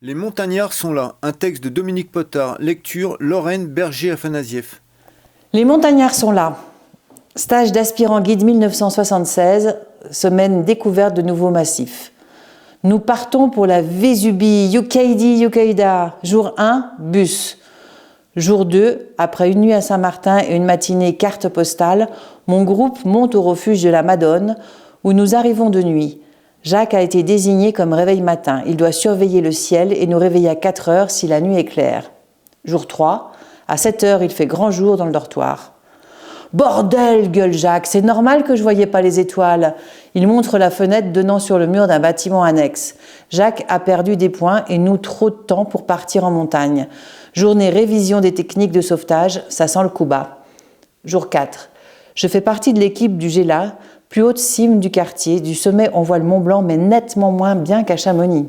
Les montagnards sont là, un texte de Dominique Potard, lecture Lorraine Berger-Afanasieff. Les montagnards sont là. Stage d'aspirant guide 1976, semaine découverte de nouveaux massifs. Nous partons pour la Vésubie, Ukaidi-Ukaïda. Jour 1, bus. Jour 2, après une nuit à Saint-Martin et une matinée carte postale, mon groupe monte au refuge de la Madone, où nous arrivons de nuit. Jacques a été désigné comme réveil matin. Il doit surveiller le ciel et nous réveiller à 4 heures si la nuit est claire. Jour 3, à 7 heures, il fait grand jour dans le dortoir. Bordel, gueule Jacques, c'est normal que je voyais pas les étoiles. Il montre la fenêtre donnant sur le mur d'un bâtiment annexe. Jacques a perdu des points et nous trop de temps pour partir en montagne. Journée révision des techniques de sauvetage, ça sent le coup bas. Jour 4. Je fais partie de l'équipe du Géla, plus haute cime du quartier. Du sommet, on voit le Mont Blanc, mais nettement moins bien qu'à Chamonix.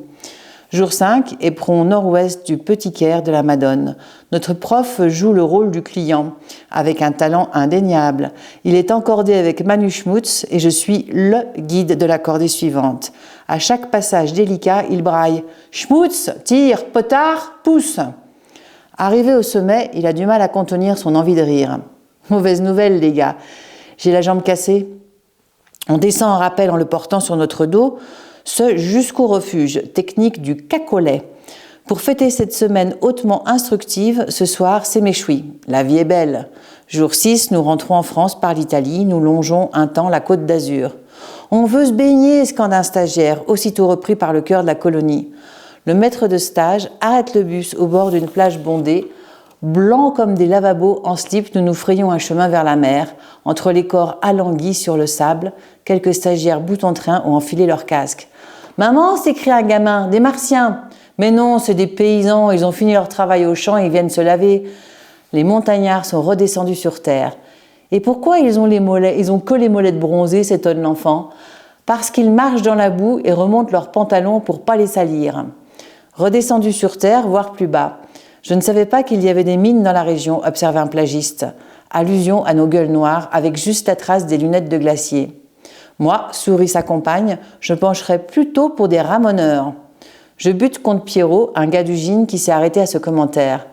Jour 5, éperon nord-ouest du Petit Caire de la Madone. Notre prof joue le rôle du client, avec un talent indéniable. Il est encordé avec Manu Schmutz et je suis le guide de la cordée suivante. À chaque passage délicat, il braille « Schmutz, tire, potard, pousse !» Arrivé au sommet, il a du mal à contenir son envie de rire. Mauvaise nouvelle, les gars. J'ai la jambe cassée. On descend en rappel en le portant sur notre dos, ce jusqu'au refuge, technique du cacolet. Pour fêter cette semaine hautement instructive, ce soir, c'est méchoui. La vie est belle. Jour 6, nous rentrons en France par l'Italie, nous longeons un temps la Côte d'Azur. On veut se baigner, scande un stagiaire, aussitôt repris par le cœur de la colonie. Le maître de stage arrête le bus au bord d'une plage bondée. Blancs comme des lavabos en slip, nous nous frayons un chemin vers la mer, entre les corps alanguis sur le sable. Quelques stagiaires bout-en-train ont enfilé leur casque. « Maman !» s'écrie un gamin, « des martiens !» Mais non, c'est des paysans, ils ont fini leur travail au champ et ils viennent se laver. Les montagnards sont redescendus sur terre. Et pourquoi ils ont que les molettes bronzées, s'étonne l'enfant. Parce qu'ils marchent dans la boue et remontent leurs pantalons pour pas les salir. Redescendus sur terre, voire plus bas. Je ne savais pas qu'il y avait des mines dans la région, observe un plagiste. Allusion à nos gueules noires, avec juste la trace des lunettes de glacier. Moi, sourit sa compagne, je pencherais plutôt pour des ramoneurs. Je bute contre Pierrot, un gars d'usine qui s'est arrêté à ce commentaire.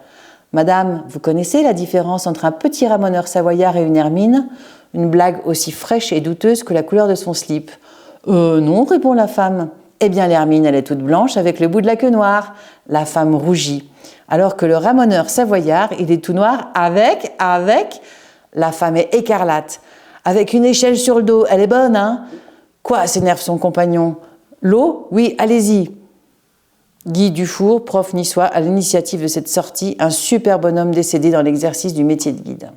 Madame, vous connaissez la différence entre un petit ramoneur savoyard et une hermine ? Une blague aussi fraîche et douteuse que la couleur de son slip. Non, répond la femme. Eh bien, l'hermine, elle est toute blanche avec le bout de la queue noire. La femme rougit. Alors que le ramoneur savoyard, il est tout noir avec, la femme est écarlate. Avec une échelle sur le dos, elle est bonne, hein ? Quoi, s'énerve son compagnon. L'eau ? Oui, allez-y. Guy Dufour, prof niçois, à l'initiative de cette sortie, un super bonhomme décédé dans l'exercice du métier de guide.